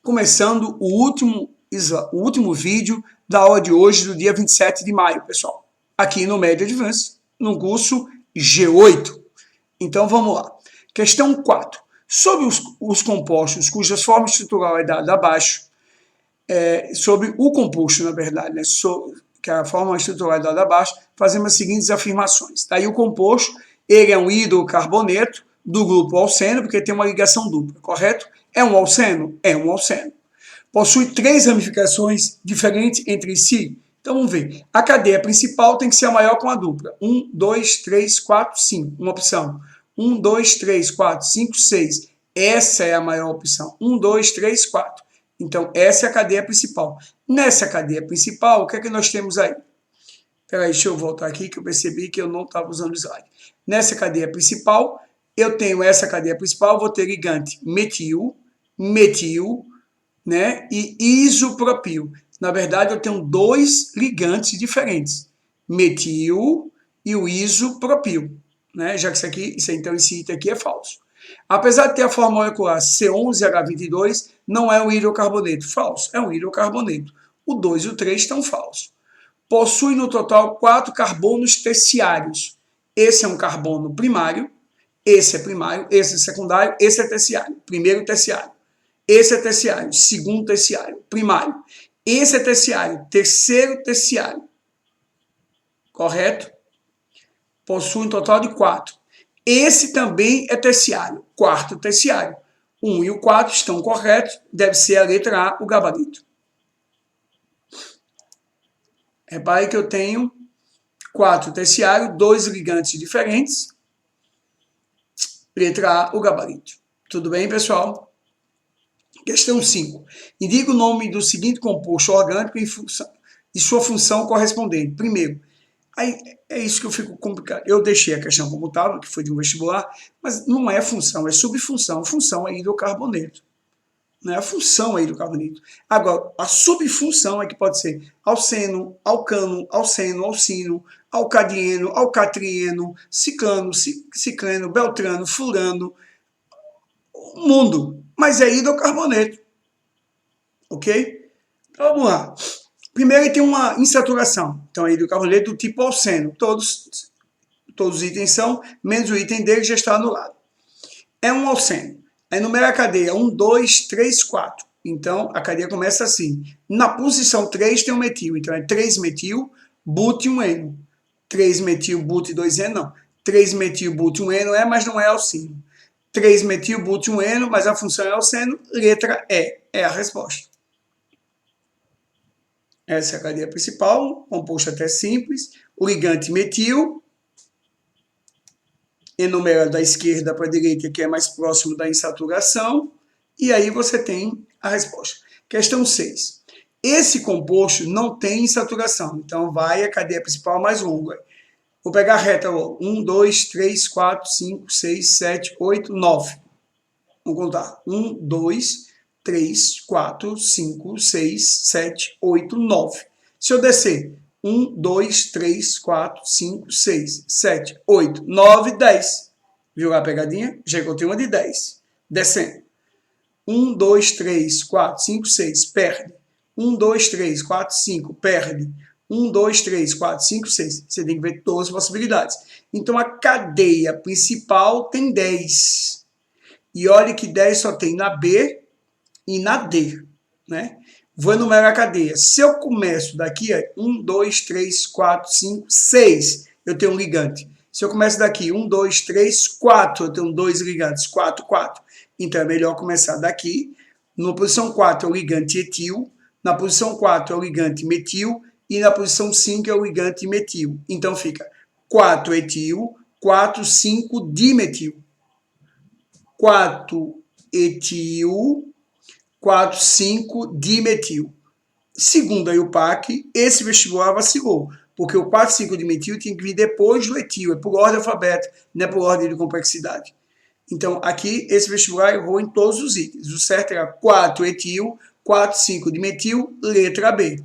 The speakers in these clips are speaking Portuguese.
começando o último vídeo da aula de hoje, do dia 27 de maio, pessoal. Aqui no Médio Advance, no curso G8. Então, vamos lá. Questão 4. Sobre os compostos cujas forma estrutural é dada abaixo, sobre o composto, na verdade, né? Que a forma estrutural é dada abaixo, fazemos as seguintes afirmações. Daí o composto, ele é um hidrocarboneto do grupo alceno, porque tem uma ligação dupla, correto? É um alceno? É um alceno. Possui 3 ramificações diferentes entre si. Então vamos ver. A cadeia principal tem que ser a maior com a dupla. 1, 2, 3, 4, 5. Uma opção. 1, 2, 3, 4, 5, 6. Essa é a maior opção. 1, 2, 3, 4. Então, essa é a cadeia principal. Nessa cadeia principal, o que é que nós temos aí? Peraí, deixa eu voltar aqui que eu percebi que eu não estava usando o slide. Nessa cadeia principal, eu tenho essa cadeia principal, vou ter ligante metil, né, e isopropil. Na verdade, eu tenho 2 ligantes diferentes, metil e o isopropil, né, já que então esse item aqui é falso. Apesar de ter a forma molecular C11H22, não é um hidrocarboneto. Falso, é um hidrocarboneto. O 2 e o 3 estão falsos. Possui no total 4 carbonos terciários. Esse é um carbono primário, esse é primário, esse é secundário, esse é terciário. Primeiro terciário. Esse é terciário, segundo terciário, primário. Esse é terciário, terceiro terciário. Correto? Possui um total de 4. Esse também é terciário, quarto terciário. 1 e o 4 estão corretos, deve ser a letra A, o gabarito. Repare que eu tenho 4 terciário, 2 ligantes diferentes. Letra A, o gabarito. Tudo bem, pessoal? Questão 5. Indica o nome do seguinte composto orgânico e sua função correspondente. Primeiro, aí é isso que eu fico complicado. Eu deixei a questão como estava, que foi de um vestibular, mas não é função, é subfunção. Função é hidrocarboneto. Não é a função é hidrocarboneto. Agora, a subfunção é que pode ser alceno, alcano, alceno, alcino, alcadieno, alcatrieno, ciclano, cicleno, beltrano, fulano, mundo. Mas é hidrocarboneto. Ok? Então, vamos lá. Primeiro ele tem uma insaturação. Então é hidrocarboneto do tipo alceno. Todos os itens são, menos o item D que já está anulado. É um alceno. Aí numera a cadeia 1, 2, 3, 4. Então a cadeia começa assim. Na posição 3 tem um metil. Então é 3-metil, but e um eno. 3-metil, but e 2 eno, não. 3-metil, but e um eno mas não é alcino. 3-metil, but e um eno, mas a função é alceno. Letra E é a resposta. Essa é a cadeia principal, composto até simples. O ligante metil, enumerado da esquerda para a direita, que é mais próximo da insaturação. E aí você tem a resposta. Questão 6. Esse composto não tem insaturação, então vai a cadeia principal mais longa. Vou pegar a reta logo. 1, 2, 3, 4, 5, 6, 7, 8, 9. Vamos contar. 1, 2, 3, 4, 5, 6, 7, 8, 9. Se eu descer 1, 2, 3, 4, 5, 6, 7, 8, 9, 10. Viu a pegadinha? Já encontrei uma de 10. Descendo. 1, 2, 3, 4, 5, 6. Perde. 1, 2, 3, 4, 5. Perde. 1, 2, 3, 4, 5, 6. Você tem que ver todas as possibilidades. Então, a cadeia principal tem 10. E olha que 10 só tem na B e na D, né? Vou enumerar a cadeia. Se eu começo daqui, 1, 2, 3, 4, 5, 6, eu tenho um ligante. Se eu começo daqui, 1, 2, 3, 4, eu tenho 2 ligantes, 4, 4. Então é melhor começar daqui. Na posição 4 é o ligante etil, na posição 4 é o ligante metil e na posição 5 é o ligante metil. Então fica 4 etil, 4, 5 dimetil. 4 etil, 4, 5 dimetil. Segundo a IUPAC, esse vestibular vacilou, porque o 4, 5 dimetil tinha que vir depois do etil, é por ordem alfabética, não é por ordem de complexidade. Então, aqui, esse vestibular errou em todos os itens. O certo era 4 etil, 4, 5 dimetil, letra B.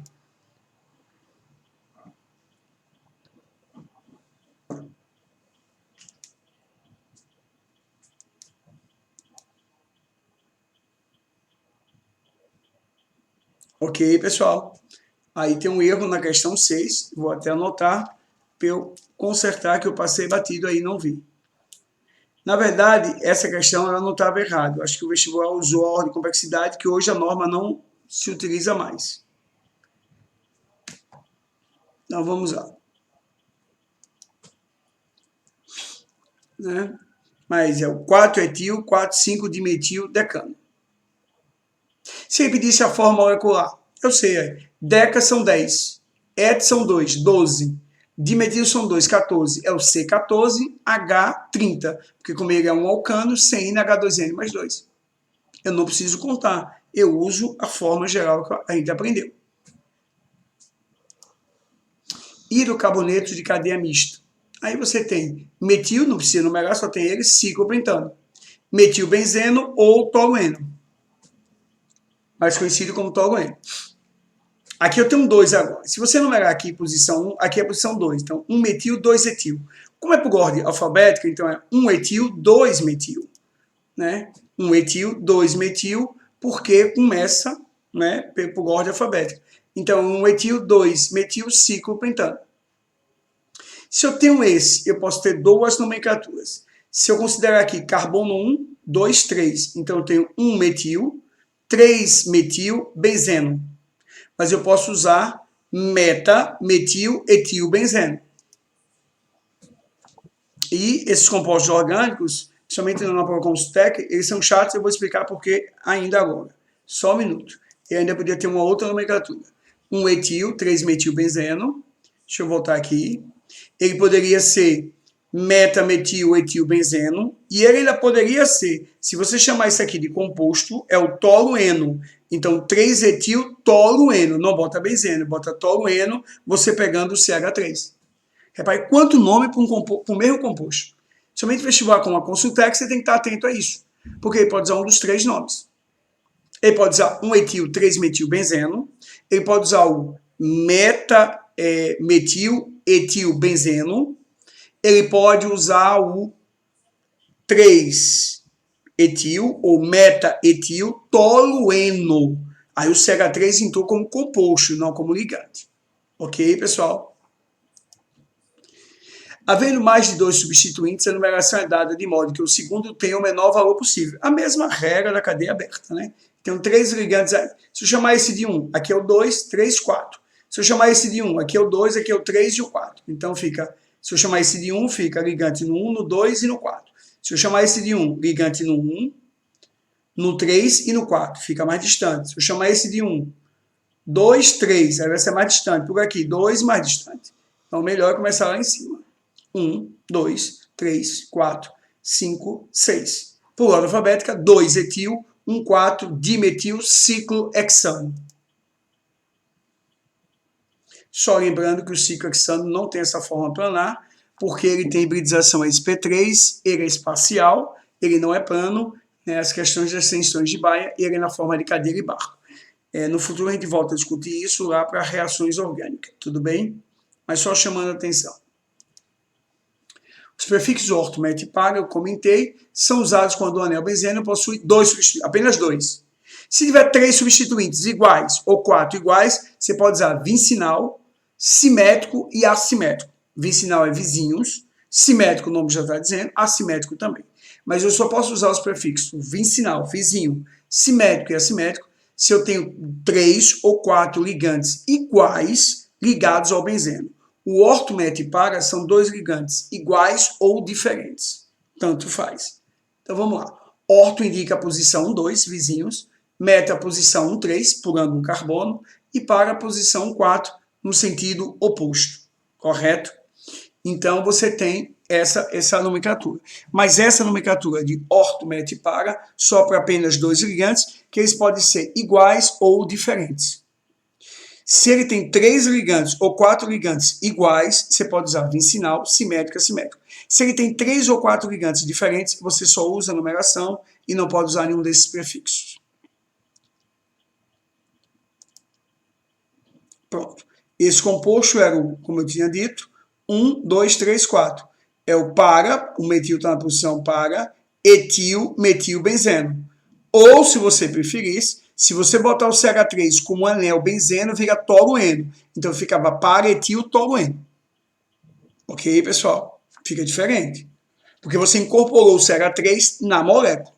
Ok, pessoal? Aí tem um erro na questão 6, vou até anotar para eu consertar que eu passei batido aí e não vi. Na verdade, essa questão ela não estava errada. Acho que o vestibular usou a ordem de complexidade, que hoje a norma não se utiliza mais. Então, vamos lá. Né? Mas é o 4-etil, 4,5-dimetil, decano. Se ele pedisse a forma molecular, eu sei, deca são 10, et são 2, 12, dimetil são 2, 14, é o C14, H 30, porque como ele é um alcano, CnH2n mais 2. Eu não preciso contar, eu uso a forma geral que a gente aprendeu. Hidrocarbonetos de cadeia mista. Aí você tem metil, não precisa numerar, só tem ele, ciclopentano. Metilbenzeno ou tolueno, mais conhecido como tolueno. Aqui eu tenho 2 agora. Se você numerar aqui posição 1, aqui é posição 2. Então, 1 metil, 2 etil. Como é por ordem alfabética, então é 1 etil, 2 metil. Né? 1 etil, 2 metil, porque começa, né, por ordem alfabética. Então, 1 etil, 2 metil, ciclopentano. Se eu tenho esse, eu posso ter duas nomenclaturas. Se eu considerar aqui carbono 1, 2, 3. Então, eu tenho 1 metil, 3 metil, benzeno. Mas eu posso usar meta, metil, etil, benzeno. E esses compostos orgânicos, principalmente na prova Constec, eles são chatos, eu vou explicar porque ainda agora. Só um minuto. Eu ainda podia ter uma outra nomenclatura. 1 etil, 3 metil, benzeno. Deixa eu voltar aqui. Ele poderia ser metametil, etil, benzeno. E ele ainda poderia ser, se você chamar isso aqui de composto, é o tolueno. Então, 3-etil, tolueno. Não bota benzeno, bota tolueno, você pegando o CH3. Repare quanto nome para um mesmo composto. Somente vestibular com a Consultec, você tem que estar atento a isso. Porque ele pode usar um dos 3 nomes. Ele pode usar 1-etil, 3-metil, benzeno. Ele pode usar o meta-metil, etil, benzeno. Ele pode usar o 3-etil ou meta-etil, tolueno. Aí o CH3 entrou como composto, não como ligante. Ok, pessoal? Havendo mais de 2 substituintes, a numeração é dada de modo que o segundo tenha o menor valor possível. A mesma regra da cadeia aberta, né? Tem 3 ligantes aí. Se eu chamar esse de 1, aqui é o 2, 3, 4. Se eu chamar esse de 1, aqui é o 2, aqui é o 3 e o 4. Então fica, se eu chamar esse de 1, fica ligante no 1, no 2 e no 4. Se eu chamar esse de 1, ligante no 1, no 3 e no 4. Fica mais distante. Se eu chamar esse de 1, 2, 3, aí vai ser mais distante. Por aqui, 2 mais distante. Então melhor é começar lá em cima. 1, 2, 3, 4, 5, 6. Por ordem alfabética, 2-etil, 1,4-dimetil, ciclohexano. Só lembrando que o ciclohexano não tem essa forma planar, porque ele tem hibridização sp3, ele é espacial, ele não é plano, né, as questões das tensões de Baia, ele é na forma de cadeira e barco. No futuro a gente volta a discutir isso lá para reações orgânicas, tudo bem? Mas só chamando a atenção. Os prefixos orto, met e para, eu comentei, são usados quando o anel benzeno possui 2 substituintes, apenas 2. Se tiver 3 substituintes iguais ou 4 iguais, você pode usar vicinal, simétrico e assimétrico. Vicinal é vizinhos, simétrico, o nome já está dizendo, assimétrico também. Mas eu só posso usar os prefixos vicinal, vizinho, simétrico e assimétrico se eu tenho 3 ou 4 ligantes iguais ligados ao benzeno. O orto, met e para são 2 ligantes iguais ou diferentes. Tanto faz. Então vamos lá. Orto indica a posição 1, 2, vizinhos. Met a posição 1, 3, pulando um carbono. E para a posição 4, no sentido oposto. Correto? Então você tem essa nomenclatura. Mas essa nomenclatura de orto, met e para só para apenas 2 ligantes, que eles podem ser iguais ou diferentes. Se ele tem 3 ligantes ou 4 ligantes iguais, você pode usar vicinal, simétrico e assimétrico. Se ele tem 3 ou 4 ligantes diferentes, você só usa a numeração e não pode usar nenhum desses prefixos. Pronto. Esse composto era, como eu tinha dito, 1, 2, 3, 4. É o para, o metil está na posição para, etil, metil, benzeno. Ou, se você preferisse, Se você botar o CH3 como anel benzeno, vira tolueno. Então ficava para-etil-tolueno. Ok, pessoal? Fica diferente. Porque você incorporou o CH3 na molécula.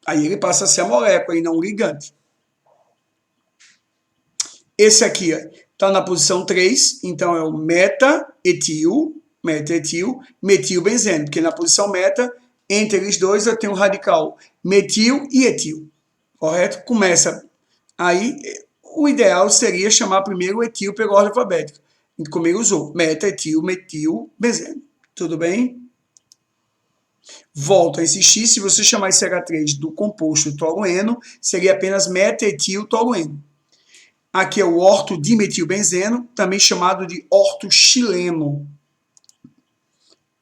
Aí ele passa a ser a molécula e não o ligante. Esse aqui está na posição 3, então é o meta-etil, metilbenzeno, porque na posição meta, entre eles dois, eu tenho o radical metil e etil, correto? Começa aí, o ideal seria chamar primeiro o etil pela ordem alfabética, como ele usou, meta-etil, metilbenzeno, tudo bem? Volto a insistir, se você chamar esse CH3 do composto tolueno, seria apenas meta-etil-tolueno. Aqui é o ortodimetilbenzeno, também chamado de ortoxileno.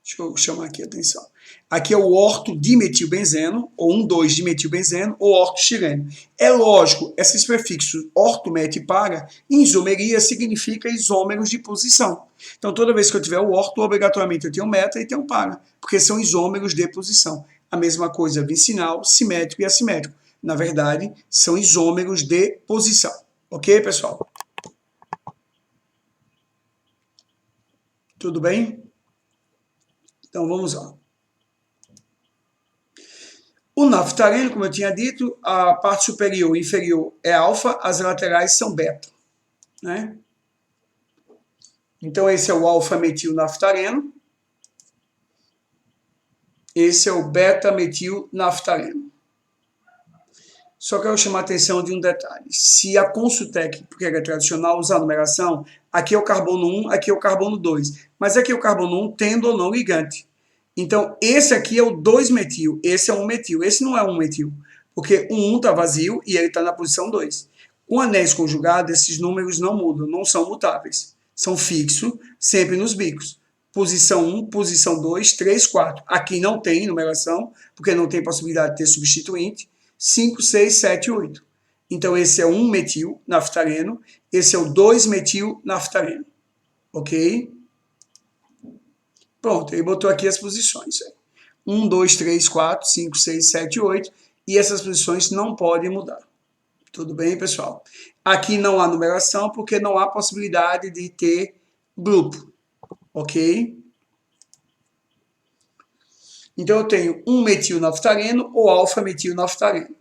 Deixa eu chamar aqui a atenção. Aqui é o ortodimetilbenzeno, ou 1,2-dimetilbenzeno, ou ortoxileno. É lógico, esses prefixos orto, met e para, em isomeria, significa isômeros de posição. Então, toda vez que eu tiver o orto, obrigatoriamente eu tenho meta e tenho para, porque são isômeros de posição. A mesma coisa vicinal, simétrico e assimétrico. Na verdade, são isômeros de posição. Ok, pessoal? Tudo bem? Então, vamos lá. O naftaleno, como eu tinha dito, a parte superior e inferior é alfa, as laterais são beta. Né? Então, esse é o alfa-metil-naftaleno. Esse é o beta-metil-naftaleno. Só quero chamar a atenção de um detalhe. Se a Consultec, porque é tradicional, usar a numeração, aqui é o carbono 1, aqui é o carbono 2. Mas aqui é o carbono 1 tendo ou não ligante. Então, esse aqui é o 2-metil, esse é 1-metil. Esse não é 1-metil, porque o 1 está vazio e ele está na posição 2. Com anéis conjugados, esses números não mudam, não são mutáveis. São fixos, sempre nos bicos. Posição 1, posição 2, 3, 4. Aqui não tem numeração, porque não tem possibilidade de ter substituinte. 5, 6, 7, 8. Então, esse é 1-metil-naftaleno, esse é o 2-metil-naftaleno. Ok? Pronto, ele botou aqui as posições. 1, 2, 3, 4, 5, 6, 7, 8. E essas posições não podem mudar. Tudo bem, pessoal? Aqui não há numeração, porque não há possibilidade de ter grupo. Ok? Então, eu tenho 1-metil-naftaleno ou alfa-metil-naftaleno.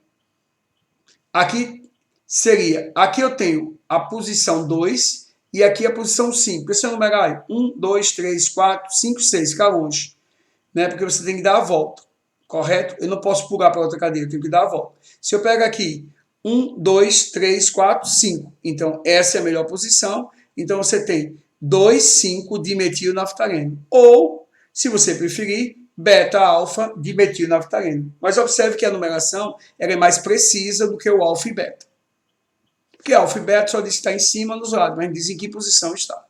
Aqui seria, aqui eu tenho a posição 2 e aqui a posição 5. Esse é o numerário 1, 2, 3, 4, 5, 6, fica longe. Né? Porque você tem que dar a volta, correto? Eu não posso pular para outra cadeira, eu tenho que dar a volta. Se eu pego aqui 1, 2, 3, 4, 5, então essa é a melhor posição. Então você tem 2, 5 dimetilnaftaleno. Ou, se você preferir, beta-alfa dimetilnaftaleno. Mas observe que a numeração ela é mais precisa do que o alfa e beta. Porque alfa e beta só diz que está em cima nos lados, mas diz em que posição está.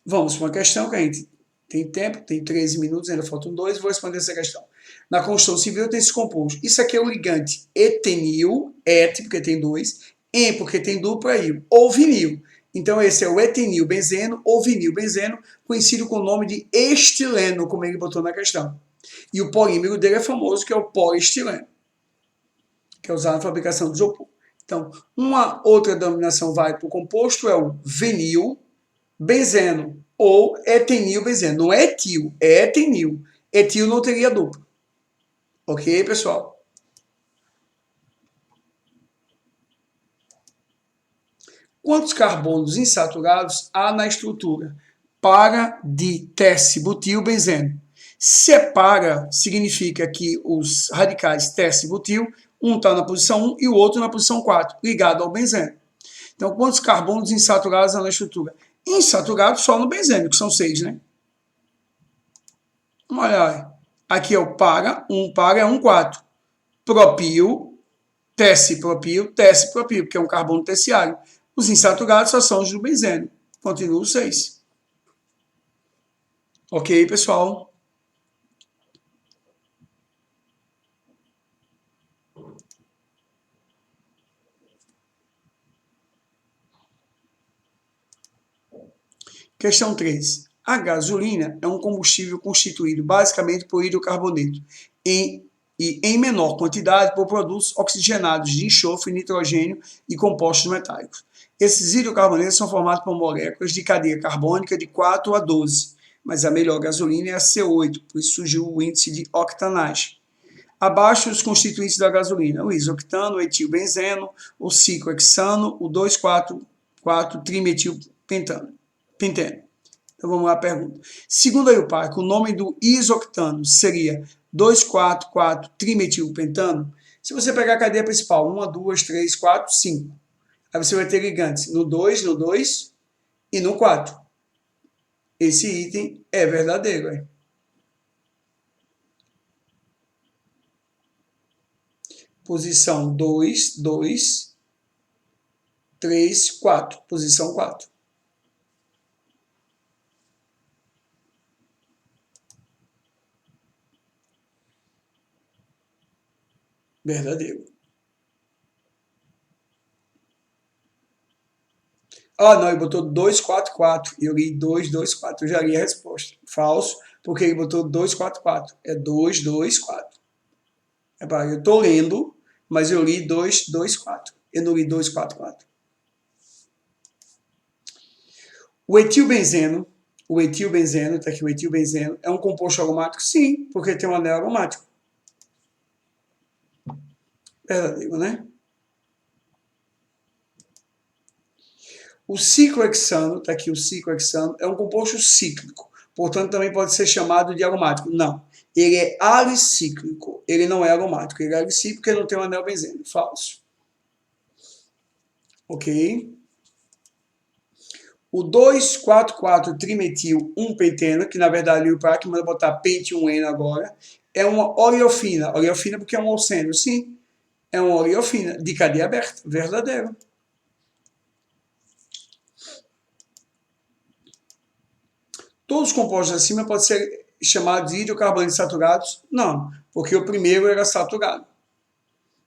Vamos para uma questão que a gente tem tempo, tem 13 minutos, ainda faltam 2, vou responder essa questão. Na construção civil tem esse composto. Isso aqui é o ligante etenil, et, porque tem 2, em, porque tem dupla íon, ou vinil. Então, esse é o etenilbenzeno ou vinilbenzeno, conhecido com o nome de estileno, como ele botou na questão. E o polímero dele é famoso, que é o poliestileno, que é usado na fabricação de isopor. Então, uma outra denominação válida para o composto é o vinilbenzeno ou etenilbenzeno. Não é etil, é etenil. Etil não teria dupla. Ok, pessoal? Quantos carbonos insaturados há na estrutura? Para de tercibutilbenzeno. Separa significa que os radicais tercibutil, um está na posição 1 e o outro na posição 4, ligado ao benzeno. Então, quantos carbonos insaturados há na estrutura? Insaturados só no benzeno, que são 6, né? Vamos olhar. Aqui é o para é 1,4. Propil, tercipropil, porque é um carbono terciário. Os insaturados só são os do benzeno. Continua o 6. Ok, pessoal? Questão 3. A gasolina é um combustível constituído basicamente por hidrocarboneto em e em menor quantidade por produtos oxigenados de enxofre, nitrogênio e compostos metálicos. Esses hidrocarbonetos são formados por moléculas de cadeia carbônica de 4 a 12, mas a melhor gasolina é a C8, por isso surgiu o índice de octanagem. Abaixo, os constituintes da gasolina: o isoctano, o etilbenzeno, o ciclohexano, o 2,4,4-trimetilpentano. Então vamos lá a pergunta. Segundo a IUPAC, o nome do isoctano seria 2,4,4-trimetilpentano? Se você pegar a cadeia principal, 1, 2, 3, 4, 5. Aí você vai ter ligantes no 2 e no 4. Esse item é verdadeiro. Hein? Posição 2, 2, 3, 4. Posição 4. Verdadeiro. Ah, não, ele botou 244. Eu li 224. Eu já li a resposta. Falso, porque ele botou 244. É 224. Eu estou lendo, mas eu li 224. Eu não li 244. O etilbenzeno, tá aqui o etilbenzeno, é um composto aromático? Sim, porque tem um anel aromático. Verdadeiro, né? O ciclohexano, tá aqui o ciclohexano, é um composto cíclico, portanto também pode ser chamado de aromático. Não, ele é alicíclico, ele não é aromático, ele é alicíclico porque ele não tem um anel benzeno. Falso. Ok? O 2,4,4-trimetil-1-penteno, que na verdade o IUPAC manda botar pente-1-eno agora, é uma oleofina. Oleofina porque é um olceno, sim. É uma oleofina de cadeia aberta, verdadeiro. Todos os compostos acima podem ser chamados de hidrocarbonetos saturados? Não, porque o primeiro era saturado.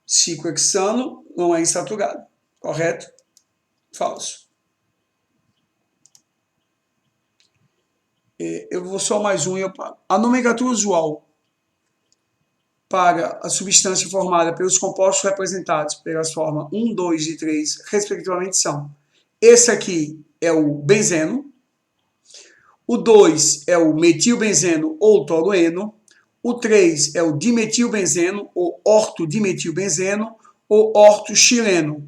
Ciclohexano não é insaturado, correto? Falso. Eu vou só mais um e eu paro. A nomenclatura usual para a substância formada pelos compostos representados pelas formas 1, 2 e 3, respectivamente, são: esse aqui é o benzeno, o 2 é o metilbenzeno ou tolueno, o 3 é o dimetilbenzeno ou ortodimetilbenzeno ou ortoxileno.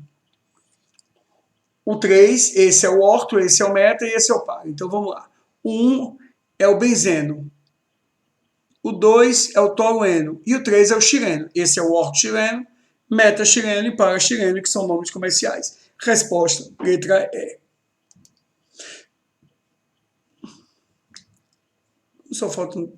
O 3, esse é o orto, esse é o meta e esse é o par. Então vamos lá. O 1 é o benzeno, o 2 é o tolueno e o 3 é o xileno. Esse é o ortoxileno, metaxileno e paraxileno, que são nomes comerciais. Resposta, letra E. Só falta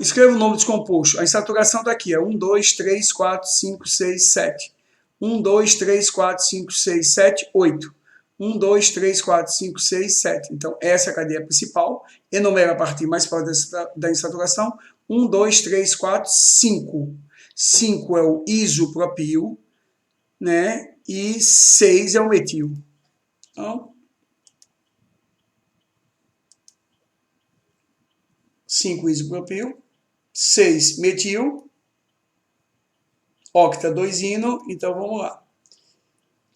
escreva o nome dos compostos. A insaturação está aqui, é 1, 2, 3, 4, 5, 6, 7. 1, 2, 3, 4, 5, 6, 7, 8. 1, 2, 3, 4, 5, 6, 7. Então, essa é a cadeia principal. Enumera a partir mais próxima da insaturação. 1, 2, 3, 4, 5. 5 é o isopropil, né? E 6 é o metil. Então, 5 isopropil, 6 metil, octa-2-ino, então vamos lá.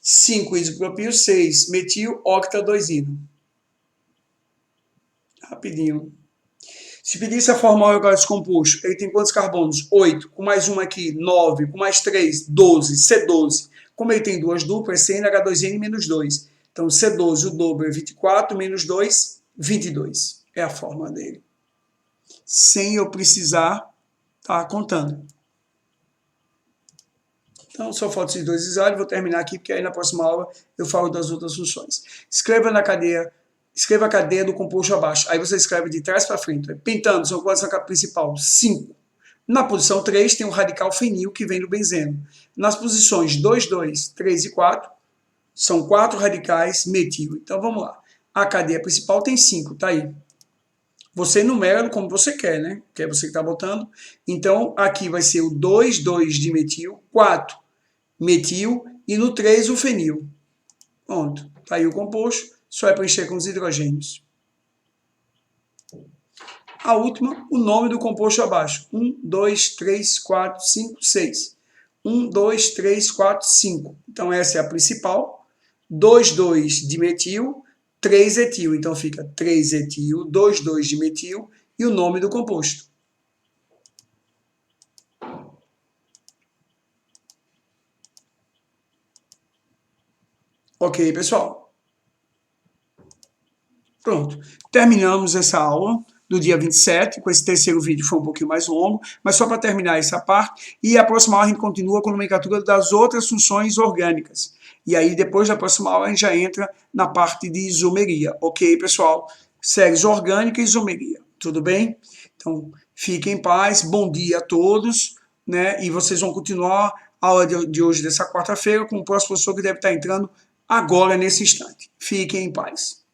5 isopropil, 6 metil, octa-2-ino. Rapidinho. Se pedisse a forma molecular desse composto, ele tem quantos carbonos? 8, com mais um aqui, 9, com mais 3, 12, C12. Como ele tem duas duplas, CnH2n menos 2. Então, C12, o dobro é 24, menos 2, 22. É a forma dele. Sem eu precisar estar contando. Então, só falta esses dois isóleos. Vou terminar aqui, porque aí na próxima aula eu falo das outras funções. Escreva a cadeia do composto abaixo. Aí você escreve de trás para frente. Pentano, são quantos na capa principal? 5. Na posição 3 tem o radical fenil que vem do benzeno. Nas posições 2, 2, 3 e 4, são 4 radicais metil. Então vamos lá. A cadeia principal tem 5, tá aí. Você enumera como você quer, né? Que é você que está botando. Então aqui vai ser o 2, 2 de metil, 4 metil e no 3 o fenil. Pronto. Tá aí o composto. Só é preencher com os hidrogênios. A última, o nome do composto abaixo. 1, 2, 3, 4, 5, 6. 1, 2, 3, 4, 5. Então, essa é a principal. 2, 2 de metil, 3 etil. Então, fica 3 etil, 2, 2 de metil e o nome do composto. Ok, pessoal? Pronto. Terminamos essa aula do dia 27, com esse terceiro vídeo foi um pouquinho mais longo, mas só para terminar essa parte, e a próxima aula a gente continua com a nomenclatura das outras funções orgânicas. E aí, depois da próxima aula, a gente já entra na parte de isomeria, ok, pessoal? Séries orgânica e isomeria, tudo bem? Então, fiquem em paz, bom dia a todos, né? E vocês vão continuar a aula de hoje, dessa quarta-feira, com o próximo professor que deve estar entrando agora, nesse instante. Fiquem em paz.